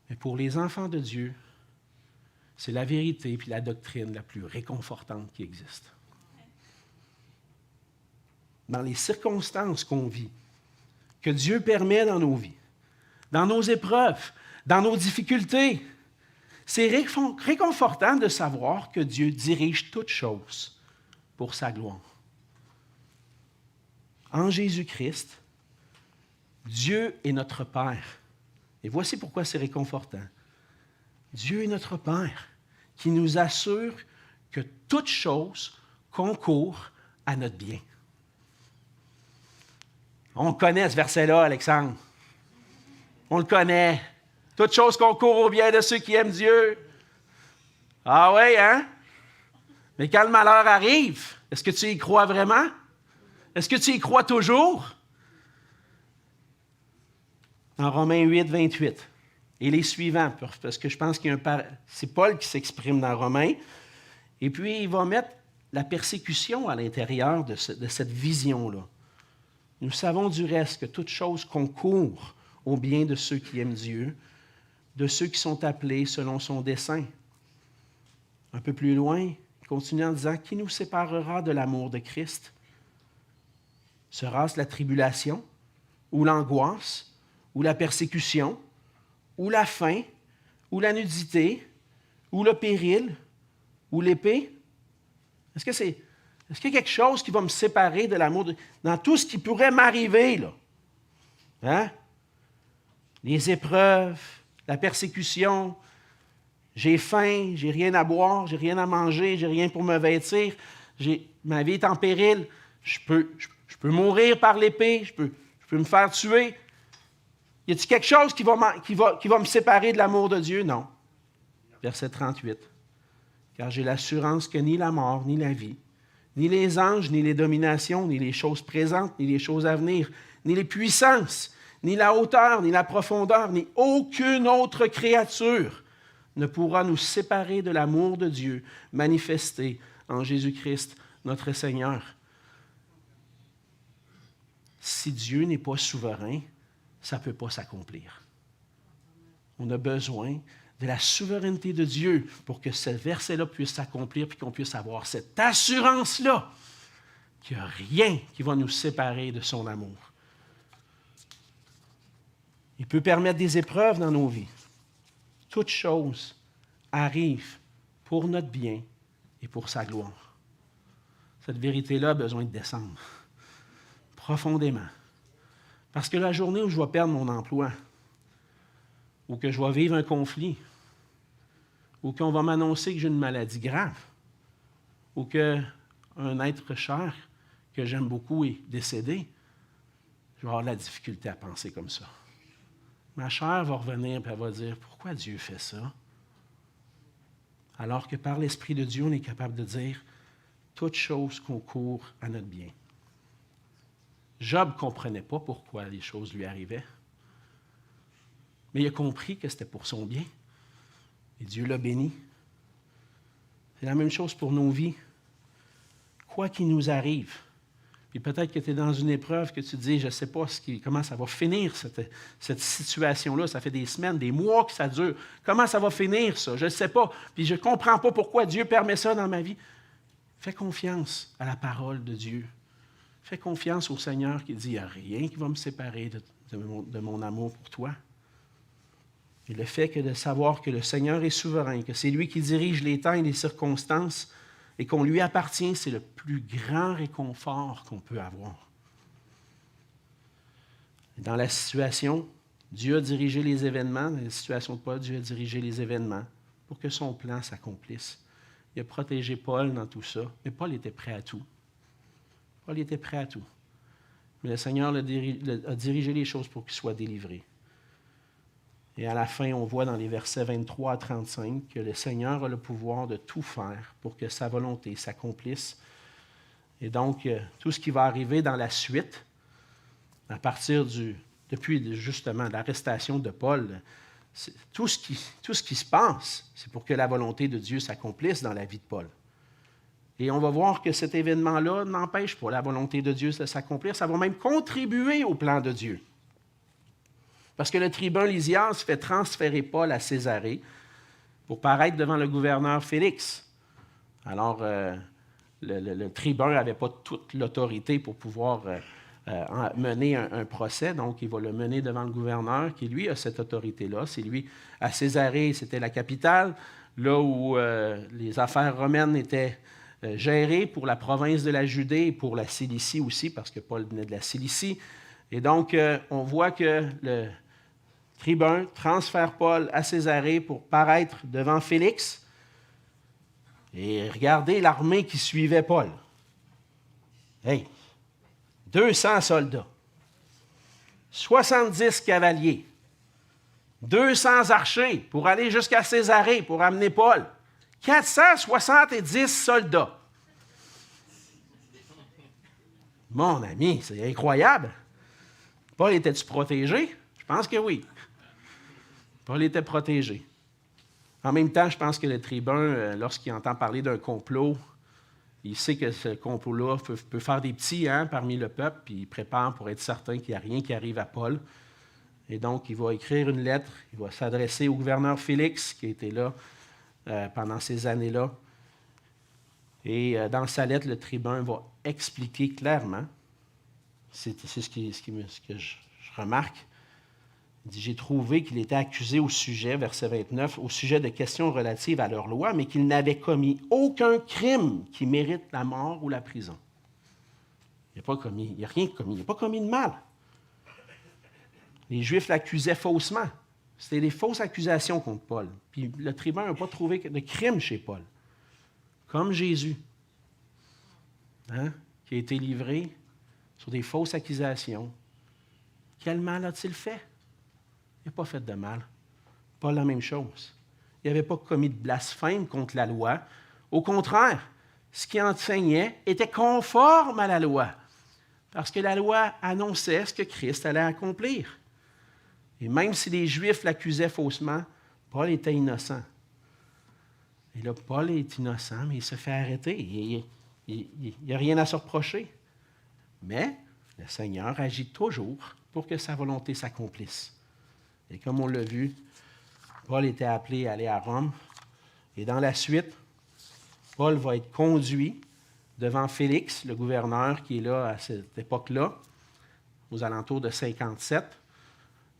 mais pour les enfants de Dieu, c'est la vérité et la doctrine la plus réconfortante qui existe. Dans les circonstances qu'on vit, que Dieu permet dans nos vies, dans nos épreuves, dans nos difficultés, c'est réconfortant de savoir que Dieu dirige toutes choses pour sa gloire. En Jésus-Christ, Dieu est notre Père. Et voici pourquoi c'est réconfortant. Dieu est notre Père qui nous assure que toute chose concourt à notre bien. On connaît ce verset-là, Alexandre. On le connaît. Toute chose concourt au bien de ceux qui aiment Dieu. Ah oui, hein? Mais quand le malheur arrive, est-ce que tu y crois vraiment? Est-ce que tu y crois toujours? En Romains 8, 28. Et les suivants, parce que je pense c'est Paul qui s'exprime dans Romains. Et puis, il va mettre la persécution à l'intérieur de cette vision-là. Nous savons du reste que toute chose concourt au bien de ceux qui aiment Dieu, de ceux qui sont appelés selon son dessein. Un peu plus loin, il continue en disant, « Qui nous séparera de l'amour de Christ? Sera-ce la tribulation, ou l'angoisse, ou la persécution, ou la faim, ou la nudité, ou le péril, ou l'épée? » Est-ce qu'il y a quelque chose qui va me séparer de l'amour de... Dans tout ce qui pourrait m'arriver, là. Hein? Les épreuves, la persécution, j'ai faim, j'ai rien à boire, j'ai rien à manger, j'ai rien pour me vêtir, ma vie est en péril, je peux mourir par l'épée, je peux me faire tuer. Y a-t-il quelque chose qui va me séparer de l'amour de Dieu? Non. Verset 38. Car j'ai l'assurance que ni la mort, ni la vie, ni les anges, ni les dominations, ni les choses présentes, ni les choses à venir, ni les puissances, ni la hauteur, ni la profondeur, ni aucune autre créature ne pourra nous séparer de l'amour de Dieu manifesté en Jésus-Christ, notre Seigneur. Si Dieu n'est pas souverain, ça ne peut pas s'accomplir. On a besoin de la souveraineté de Dieu pour que ce verset-là puisse s'accomplir et qu'on puisse avoir cette assurance-là qu'il n'y a rien qui va nous séparer de son amour. Il peut permettre des épreuves dans nos vies. Toute chose arrive pour notre bien et pour sa gloire. Cette vérité-là a besoin de descendre profondément. Parce que la journée où je vais perdre mon emploi, ou que je vais vivre un conflit, ou qu'on va m'annoncer que j'ai une maladie grave, ou qu'un être cher que j'aime beaucoup est décédé, je vais avoir de la difficulté à penser comme ça. Ma chair va revenir et elle va dire, pourquoi Dieu fait ça? Alors que par l'Esprit de Dieu, on est capable de dire, toute chose concourt à notre bien. Job ne comprenait pas pourquoi les choses lui arrivaient. Mais il a compris que c'était pour son bien. Et Dieu l'a béni. C'est la même chose pour nos vies. Quoi qu'il nous arrive, puis peut-être que tu es dans une épreuve que tu te dis, je ne sais pas comment ça va finir, cette situation-là. Ça fait des semaines, des mois que ça dure. Comment ça va finir, ça? Je ne sais pas. Puis je ne comprends pas pourquoi Dieu permet ça dans ma vie. Fais confiance à la parole de Dieu. Fais confiance au Seigneur qui dit, il n'y a rien qui va me séparer de mon amour pour toi. Et le fait que de savoir que le Seigneur est souverain, que c'est lui qui dirige les temps et les circonstances, et qu'on lui appartient, c'est le plus grand réconfort qu'on peut avoir. Dans la situation, Dieu a dirigé les événements. Dans la situation de Paul, Dieu a dirigé les événements pour que son plan s'accomplisse. Il a protégé Paul dans tout ça, mais Paul était prêt à tout. Paul était prêt à tout. Mais le Seigneur a dirigé les choses pour qu'il soit délivré. Et à la fin, on voit dans les versets 23 à 35 que le Seigneur a le pouvoir de tout faire pour que sa volonté s'accomplisse. Et donc, tout ce qui va arriver dans la suite, à partir depuis justement l'arrestation de Paul, tout ce qui se passe, c'est pour que la volonté de Dieu s'accomplisse dans la vie de Paul. Et on va voir que cet événement-là n'empêche pas la volonté de Dieu de s'accomplir. Ça va même contribuer au plan de Dieu. Parce que le tribun Lysias fait transférer Paul à Césarée pour paraître devant le gouverneur Félix. Alors, le tribun n'avait pas toute l'autorité pour pouvoir mener un procès, donc il va le mener devant le gouverneur qui, lui, a cette autorité-là. C'est lui, à Césarée, c'était la capitale, là où les affaires romaines étaient gérées pour la province de la Judée et pour la Cilicie aussi, parce que Paul venait de la Cilicie. Et donc, on voit que le tribun transfère Paul à Césarée pour paraître devant Félix. Et regardez l'armée qui suivait Paul. Hey, 200 soldats, 70 cavaliers, 200 archers pour aller jusqu'à Césarée pour amener Paul. 470 soldats. Mon ami, c'est incroyable. Paul était-tu protégé? Je pense que oui. Paul était protégé. En même temps, je pense que le tribun, lorsqu'il entend parler d'un complot, il sait que ce complot-là peut faire des petits parmi le peuple, puis il prépare pour être certain qu'il n'y a rien qui arrive à Paul. Et donc, il va écrire une lettre, il va s'adresser au gouverneur Félix, qui était là pendant ces années-là. Et dans sa lettre, le tribun va expliquer clairement, c'est ce que je remarque, il dit « J'ai trouvé qu'il était accusé au sujet, verset 29, au sujet de questions relatives à leur loi, mais qu'il n'avait commis aucun crime qui mérite la mort ou la prison. » Il n'a rien commis, il n'a pas commis de mal. Les Juifs l'accusaient faussement. C'était des fausses accusations contre Paul. Puis le tribun n'a pas trouvé de crime chez Paul. Comme Jésus, qui a été livré sur des fausses accusations. Quel mal a-t-il fait? Il n'a pas fait de mal. Pas la même chose. Il n'avait pas commis de blasphème contre la loi. Au contraire, ce qu'il enseignait était conforme à la loi, parce que la loi annonçait ce que Christ allait accomplir. Et même si les Juifs l'accusaient faussement, Paul était innocent. Et là, Paul est innocent, mais il se fait arrêter. Il n'y a rien à se reprocher. Mais le Seigneur agit toujours pour que sa volonté s'accomplisse. Et comme on l'a vu, Paul était appelé à aller à Rome. Et dans la suite, Paul va être conduit devant Félix, le gouverneur qui est là à cette époque-là, aux alentours de 57.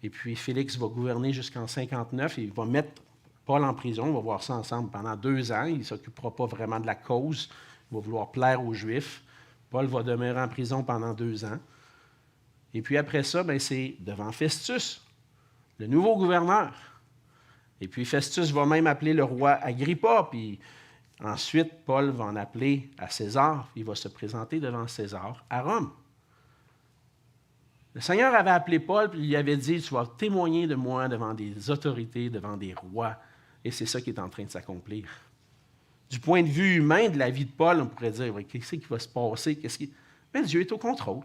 Et puis Félix va gouverner jusqu'en 59 et il va mettre Paul en prison. On va voir ça ensemble pendant 2 ans. Il ne s'occupera pas vraiment de la cause. Il va vouloir plaire aux Juifs. Paul va demeurer en prison pendant 2 ans. Et puis après ça, c'est devant Festus, le nouveau gouverneur. Et puis Festus va même appeler le roi Agrippa. Puis ensuite, Paul va en appeler à César. Il va se présenter devant César à Rome. Le Seigneur avait appelé Paul et lui avait dit « Tu vas témoigner de moi devant des autorités, devant des rois. » Et c'est ça qui est en train de s'accomplir. Du point de vue humain de la vie de Paul, on pourrait dire « Qu'est-ce qui va se passer? » Mais Dieu est au contrôle.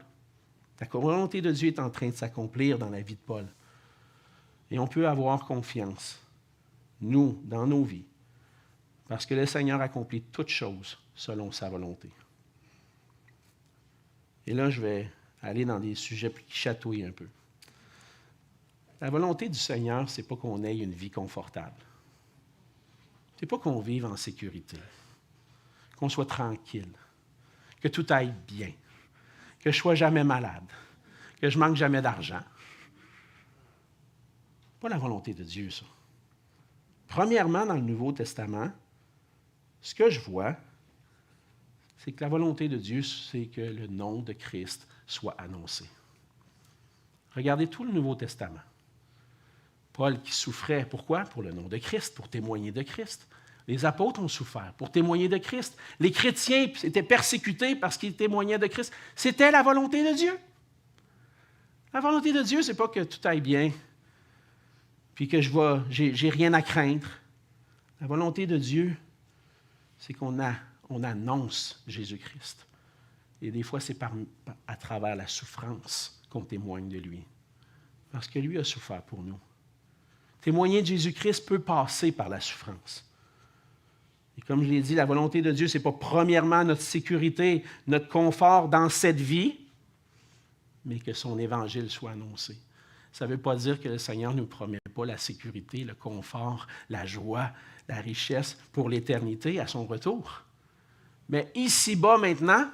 La volonté de Dieu est en train de s'accomplir dans la vie de Paul. Et on peut avoir confiance, nous, dans nos vies, parce que le Seigneur accomplit toutes choses selon sa volonté. Et là, je vais aller dans des sujets qui chatouillent un peu. La volonté du Seigneur, ce n'est pas qu'on ait une vie confortable. Ce n'est pas qu'on vive en sécurité, qu'on soit tranquille, que tout aille bien, que je ne sois jamais malade, que je manque jamais d'argent. Pas la volonté de Dieu, ça. Premièrement, dans le Nouveau Testament, ce que je vois, c'est que la volonté de Dieu, c'est que le nom de Christ soit annoncé. Regardez tout le Nouveau Testament. Paul qui souffrait, pourquoi? Pour le nom de Christ, pour témoigner de Christ. Les apôtres ont souffert pour témoigner de Christ. Les chrétiens étaient persécutés parce qu'ils témoignaient de Christ. C'était la volonté de Dieu. La volonté de Dieu, ce n'est pas que tout aille bien, puis que j'ai rien à craindre. La volonté de Dieu, c'est qu'on annonce Jésus-Christ. Et des fois, c'est à travers la souffrance qu'on témoigne de lui. Parce que lui a souffert pour nous. Témoigner de Jésus-Christ peut passer par la souffrance. Et comme je l'ai dit, la volonté de Dieu, ce n'est pas premièrement notre sécurité, notre confort dans cette vie, mais que son évangile soit annoncé. Ça ne veut pas dire que le Seigneur ne nous promet pas la sécurité, le confort, la joie, la richesse pour l'éternité à son retour. Mais ici-bas maintenant,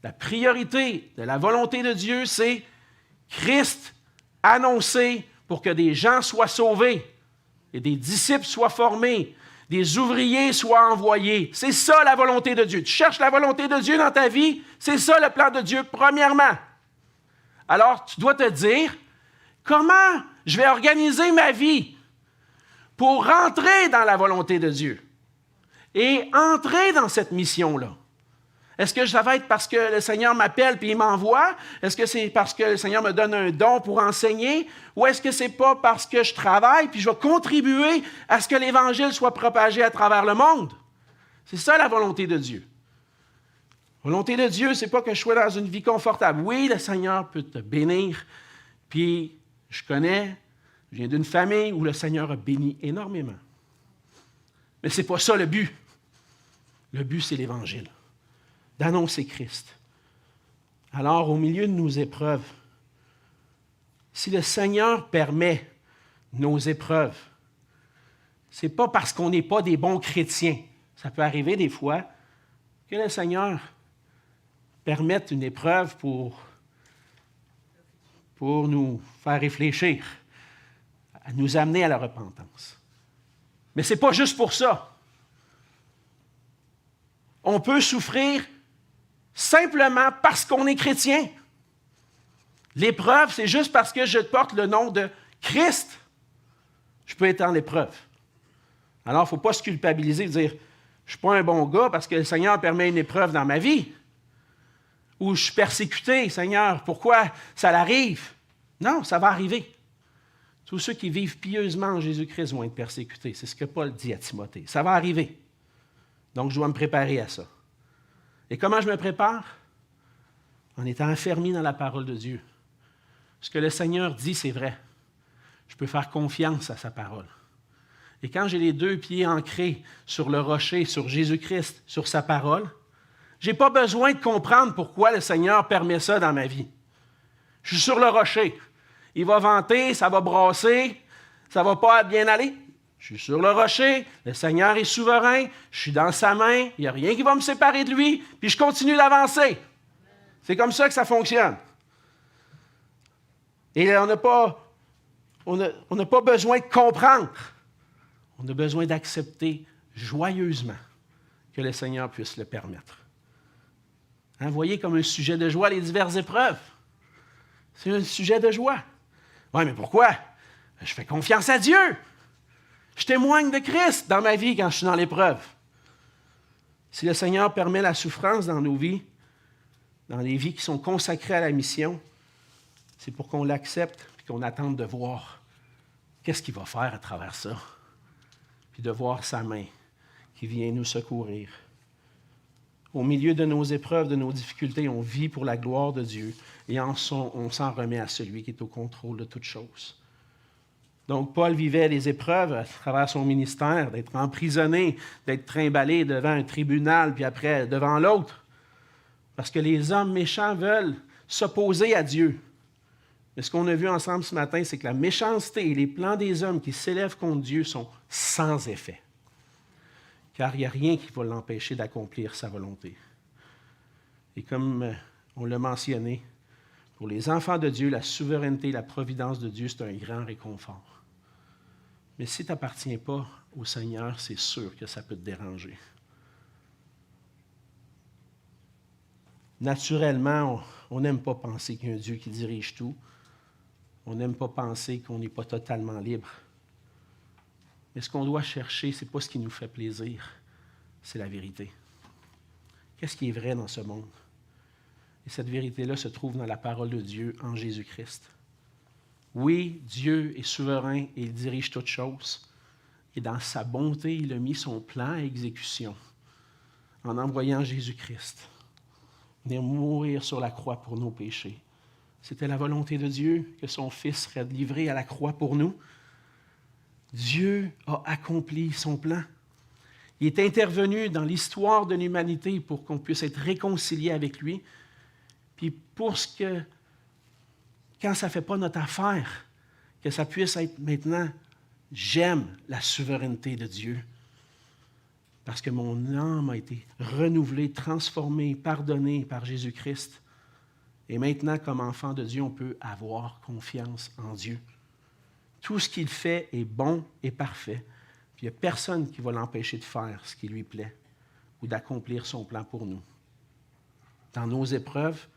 la priorité de la volonté de Dieu, c'est Christ annoncé pour que des gens soient sauvés et des disciples soient formés, des ouvriers soient envoyés. C'est ça la volonté de Dieu. Tu cherches la volonté de Dieu dans ta vie, c'est ça le plan de Dieu, premièrement. Alors, tu dois te dire, comment je vais organiser ma vie pour rentrer dans la volonté de Dieu et entrer dans cette mission-là? Est-ce que ça va être parce que le Seigneur m'appelle et il m'envoie? Est-ce que c'est parce que le Seigneur me donne un don pour enseigner? Ou est-ce que c'est pas parce que je travaille puis je vais contribuer à ce que l'Évangile soit propagé à travers le monde? C'est ça la volonté de Dieu. La volonté de Dieu, c'est pas que je sois dans une vie confortable. Oui, le Seigneur peut te bénir. Puis, je viens d'une famille où le Seigneur a béni énormément. Mais ce n'est pas ça le but. Le but, c'est l'Évangile, d'annoncer Christ. Alors, au milieu de nos épreuves, si le Seigneur permet nos épreuves, ce n'est pas parce qu'on n'est pas des bons chrétiens. Ça peut arriver des fois que le Seigneur permette une épreuve pour nous faire réfléchir, à nous amener à la repentance. Mais ce n'est pas juste pour ça. On peut souffrir simplement parce qu'on est chrétien. L'épreuve, c'est juste parce que je porte le nom de Christ. Je peux être en l'épreuve. Alors, il ne faut pas se culpabiliser et dire « Je ne suis pas un bon gars parce que le Seigneur permet une épreuve dans ma vie. » Ou « Je suis persécuté, Seigneur, pourquoi ça l'arrive? » Non, ça va arriver. Tous ceux qui vivent pieusement en Jésus-Christ vont être persécutés. C'est ce que Paul dit à Timothée. Ça va arriver. Donc, je dois me préparer à ça. Et comment je me prépare? En étant affermi dans la parole de Dieu. Ce que le Seigneur dit, c'est vrai. Je peux faire confiance à sa parole. Et quand j'ai les deux pieds ancrés sur le rocher, sur Jésus-Christ, sur sa parole, je n'ai pas besoin de comprendre pourquoi le Seigneur permet ça dans ma vie. Je suis sur le rocher. Il va venter, ça va brasser, ça ne va pas bien aller. Je suis sur le rocher, le Seigneur est souverain, je suis dans sa main, il n'y a rien qui va me séparer de lui, puis je continue d'avancer. C'est comme ça que ça fonctionne. Et on n'a pas besoin de comprendre. On a besoin d'accepter joyeusement que le Seigneur puisse le permettre. Vous voyez comme un sujet de joie les diverses épreuves. C'est un sujet de joie. Oui, mais pourquoi? Je fais confiance à Dieu. Je témoigne de Christ dans ma vie quand je suis dans l'épreuve. Si le Seigneur permet la souffrance dans nos vies, dans les vies qui sont consacrées à la mission, c'est pour qu'on l'accepte et qu'on attende de voir qu'est-ce qu'il va faire à travers ça. Puis de voir sa main qui vient nous secourir. Au milieu de nos épreuves, de nos difficultés, on vit pour la gloire de Dieu et on s'en remet à celui qui est au contrôle de toutes choses. Donc, Paul vivait les épreuves à travers son ministère, d'être emprisonné, d'être trimballé devant un tribunal, puis après devant l'autre. Parce que les hommes méchants veulent s'opposer à Dieu. Mais ce qu'on a vu ensemble ce matin, c'est que la méchanceté et les plans des hommes qui s'élèvent contre Dieu sont sans effet. Car il n'y a rien qui va l'empêcher d'accomplir sa volonté. Et comme on l'a mentionné, pour les enfants de Dieu, la souveraineté, la providence de Dieu, c'est un grand réconfort. Mais si tu n'appartiens pas au Seigneur, c'est sûr que ça peut te déranger. Naturellement, on n'aime pas penser qu'il y a un Dieu qui dirige tout. On n'aime pas penser qu'on n'est pas totalement libre. Mais ce qu'on doit chercher, ce n'est pas ce qui nous fait plaisir, c'est la vérité. Qu'est-ce qui est vrai dans ce monde? Et cette vérité-là se trouve dans la parole de Dieu en Jésus-Christ. Oui, Dieu est souverain et il dirige toutes choses. Et dans sa bonté, il a mis son plan à exécution en envoyant Jésus-Christ venir mourir sur la croix pour nos péchés. C'était la volonté de Dieu que son Fils serait livré à la croix pour nous. Dieu a accompli son plan. Il est intervenu dans l'histoire de l'humanité pour qu'on puisse être réconcilié avec lui. Puis pour ce que, quand ça ne fait pas notre affaire, que ça puisse être maintenant, j'aime la souveraineté de Dieu. Parce que mon âme a été renouvelée, transformée, pardonnée par Jésus-Christ. Et maintenant, comme enfant de Dieu, on peut avoir confiance en Dieu. Tout ce qu'il fait est bon et parfait. Puis il n'y a personne qui va l'empêcher de faire ce qui lui plaît ou d'accomplir son plan pour nous. Dans nos épreuves,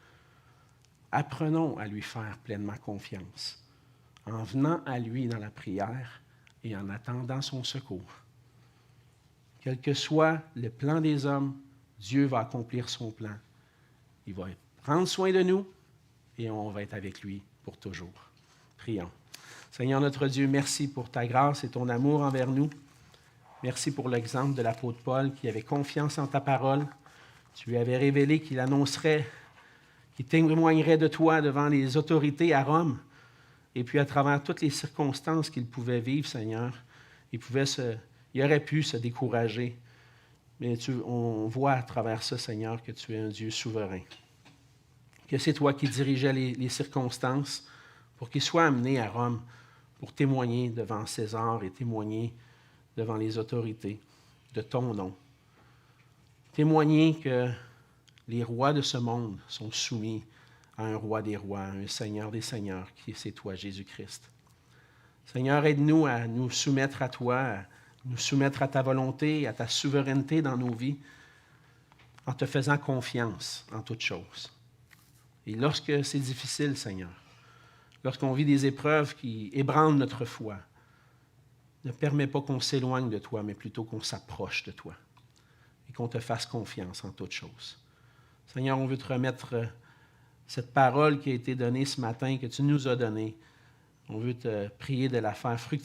apprenons à lui faire pleinement confiance, en venant à lui dans la prière et en attendant son secours. Quel que soit le plan des hommes, Dieu va accomplir son plan. Il va prendre soin de nous et on va être avec lui pour toujours. Prions. Seigneur notre Dieu, merci pour ta grâce et ton amour envers nous. Merci pour l'exemple de l'apôtre Paul qui avait confiance en ta parole. Tu lui avais révélé qu'il annoncerait, qu'il témoignerait de toi devant les autorités à Rome. Et puis à travers toutes les circonstances qu'il pouvait vivre, Seigneur, il aurait pu se décourager. Mais on voit à travers ça, Seigneur, que tu es un Dieu souverain. Que c'est toi qui dirigeais les circonstances pour qu'il soit amené à Rome pour témoigner devant César et témoigner devant les autorités de ton nom. Témoigner que les rois de ce monde sont soumis à un roi des rois, à un Seigneur des seigneurs, qui c'est toi, Jésus-Christ. Seigneur, aide-nous à nous soumettre à toi, à nous soumettre à ta volonté, à ta souveraineté dans nos vies, en te faisant confiance en toutes choses. Et lorsque c'est difficile, Seigneur, lorsqu'on vit des épreuves qui ébranlent notre foi, ne permets pas qu'on s'éloigne de toi, mais plutôt qu'on s'approche de toi et qu'on te fasse confiance en toutes choses. Seigneur, on veut te remettre cette parole qui a été donnée ce matin, que tu nous as donnée. On veut te prier de la faire fructifier